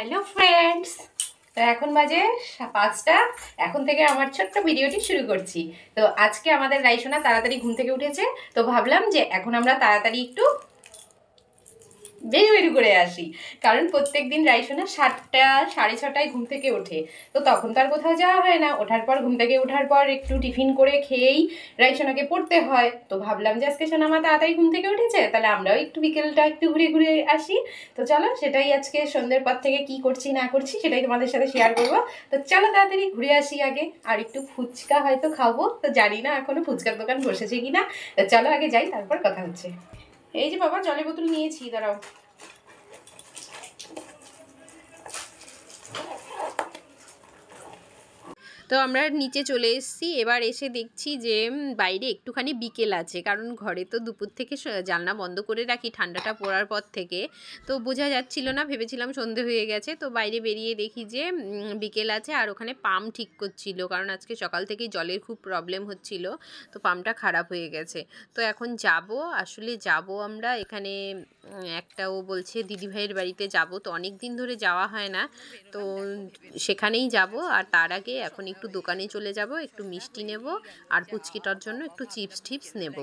Hello friends, তো এখন বাজে 5টা। এখন থেকে আমার ছোট্ট ভিডিওটি শুরু করছি। তো আজকে আমাদের রাইসোনা তাড়াতাড়ি ঘুম থেকে উঠেছে, তো ভাবলাম যে এখন আমরা তাড়াতাড়ি একটু বেরু করে আসি। কারণ প্রত্যেক দিন রাইসোনা 7টা 6:30টায় ঘুম থেকে ওঠে, তো তখন তো আর কোথাও যাওয়া হয় না। ওঠার পর ঘুম থেকে ওঠার পর একটু টিফিন করে খেয়েই রাইসোনাকে পড়তে হয়। তো ভাবলাম যে আজকে সোনামা তাড়াতাড়ি ঘুম থেকে উঠেছে, তাহলে আমরাও একটু বিকেলটা একটু ঘুরে ঘুরে আসি। তো চলো, সেটাই আজকে সন্ধ্যের পর থেকে কি করছি না করছি সেটাই তোমাদের সাথে শেয়ার করবো। তো চলো তাড়াতাড়ি ঘুরে আসি আগে, আর একটু ফুচকা হয়তো খাবো, তো জানি না এখনো ফুচকার দোকান বসেছে কিনা। তো চলো আগে যাই, তারপর কথা হচ্ছে। এই যে বাবা, জলের বোতল নিয়েছি, দাঁড়াও। তো আমরা নিচে চলে এসেছি। এবার এসে দেখছি যে বাইরে একটুখানি বিকেল আছে, কারণ ঘরে তো দুপুর থেকে জানলা বন্ধ করে রাখি ঠান্ডাটা পড়ার পর থেকে, তো বোঝা যাচ্ছিল না, ভেবেছিলাম সন্ধে হয়ে গেছে। তো বাইরে বেরিয়ে দেখি যে বিকেল আছে, আর ওখানে পাম্প ঠিক করছিল, কারণ আজকে সকাল থেকেই জলের খুব প্রবলেম হচ্ছিল, তো পাম্পটা খারাপ হয়ে গেছে। তো এখন যাব আমরা এখানে একটা, ও বলছে দিদিভাইয়ের বাড়িতে যাব, তো অনেক দিন ধরে যাওয়া হয় না, তো সেখানেই যাব। আর তার আগে এখন একটু দোকানে চলে যাব, একটু মিষ্টি নেব, আর পুচকিটার জন্য একটু চিপস টিপস নেব।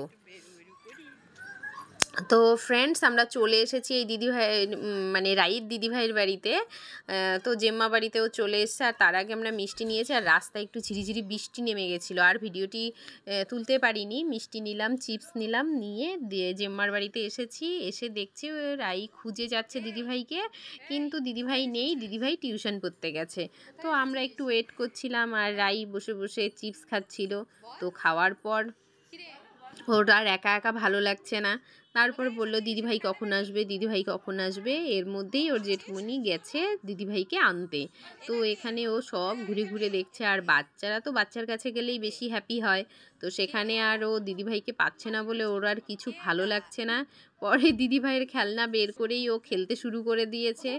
তো ফ্রেন্ডস, আমরা চলে এসেছি এই দিদিভাই মানে রাইর দিদিভাইয়ের বাড়িতে। তো জেম্মা বাড়িতেও চলে এসেছে, আর তার আগে আমরা মিষ্টি নিয়েছি। আর রাস্তায় একটু ঝিরিঝিরি বৃষ্টি নেমে গেছিলো, আর ভিডিওটি তুলতে পারিনি। মিষ্টি নিলাম, চিপস নিলাম, নিয়ে জেম্মার বাড়িতে এসেছি। এসে দেখছি রাই খুঁজে যাচ্ছে দিদিভাইকে, কিন্তু দিদিভাই নেই, দিদিভাই টিউশন পড়তে গেছে। তো আমরা একটু ওয়েট করছিলাম, আর রাই বসে বসে চিপস খাচ্ছিল। তো খাওয়ার পর ওর আর একা একা ভালো লাগছে না, তারপর বলল দিদিভাই কখন আসবে, দিদিভাই কখন আসবে। এর মধ্যেই ওর জেঠমনি গেছে দিদিভাইকে আনতে। তো এখানে ও সব ঘুরে ঘুরে দেখছে, আর বাচ্চারা তো বাচ্চার কাছে গেলেই বেশি হ্যাপি হয়। তো সেখানে আর ও দিদিভাইকে পাচ্ছে না বলে ওর আর কিছু ভালো লাগছে না। পরে দিদিভাইয়ের খেলনা বের করেই ও খেলতে শুরু করে দিয়েছে।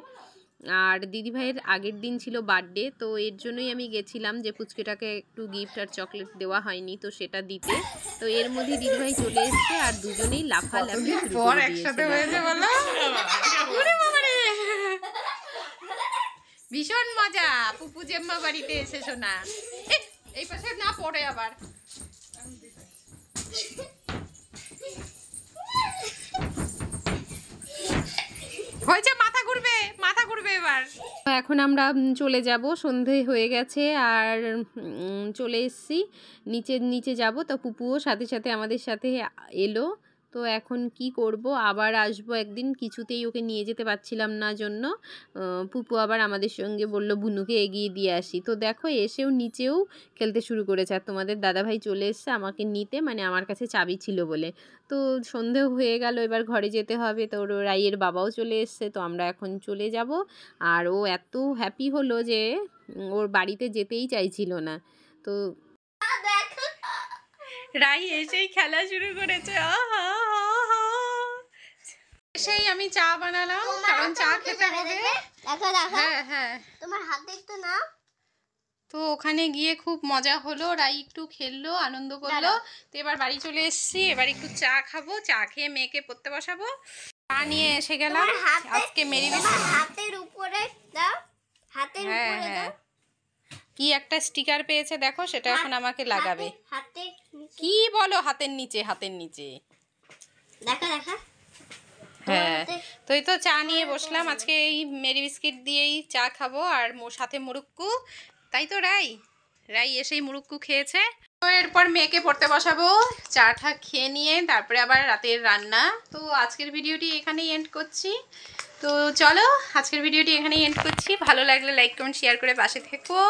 আর দিদিভাইয়ের আগের দিন ছিল বার্থডে, তো এর জন্যই আমি গেছিলাম, যে পুচকিটাকে একটু গিফট আর চকলেট দেওয়া হয়নি, তো সেটা দিতে। তো এর মধ্যে দিদিভাই চলে এসছে, আর দুজনেই লাফালাফি শুরু করে দিয়েছে। ভীষণ মজা পুপু জেম্মা বাড়িতে এসে শোনা। এই পাশে না পড়ে আবার। হয়েছে, মাথা ঘুরবে এবার। এখন আমরা চলে যাব, সন্ধে হয়ে গেছে, আর চলে এসেছি নিচে যাব। তো পুপুও সাথে সাথে আমাদের সাথে এলো। তো এখন কি করব, আবার আসবো একদিন, কিছুতেই ওকে নিয়ে যেতে পারছিলাম না জন্য পুপু আবার আমাদের সঙ্গে বলল বুনুকে এগিয়ে দিয়ে আসি। তো দেখো, এসেও নিচেও খেলতে শুরু করেছে। আর তোমাদের দাদাভাই চলে এসছে আমাকে নিতে, মানে আমার কাছে চাবি ছিল বলে। তো সন্ধেও হয়ে গেল, এবার ঘরে যেতে হবে। তো রাইয়ের বাবাও চলে এসছে, তো আমরা এখন চলে যাব। আর ও এত হ্যাপি হলো যে ওর বাড়িতে যেতেই চাইছিল না। তো রাই এসেই খেলা শুরু করেছে। এসেই আমি চা বানালাম, কারণ চা খেতে হবে। হ্যাঁ হ্যাঁ, তোমার হাতে একটু নাও। তো ওখানে গিয়ে খুব মজা হলো, রাই একটু খেললো, আনন্দ করলো। তো এবার বাড়ি চলে এসেছি, এবার একটু চা খাবো, চা খেয়ে মেয়েকে পড়তে বসাবো। চা নিয়ে এসে গেলাম আজকে মেরি বিস্কুট। হাতের উপরে দাও, হাতের উপরে দাও। কি একটা স্টিকার পেয়েছে দেখো, সেটা এখন আমাকে লাগাবে। কি বলো, হাতের নিচে দেখা দেখা। হ্যাঁ, তো এই তো চা নিয়ে বসলাম। আজকে এই মেরি বিস্কিট দিয়েই চা খাবো, আর সাথে মুরুক্কু। তাই তো রাই এসেই মুরুক্কু খেয়েছে। তো এরপর মেয়েকে পড়তে বসাবো, চাটা খেয়ে নিয়ে তারপরে আবার রাতের রান্না। তো আজকের ভিডিওটি এখানেই এন্ড করছি। তো চলো, আজকের ভিডিওটি এখানেই এন্ড করছি। ভালো লাগলে লাইক কমেন্ট শেয়ার করে পাশে থেকো।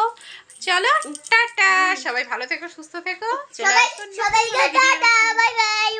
চলো টাটা, সবাই ভালো থেকো, সুস্থ থেকো। সবাই টাটা, বাই বাই।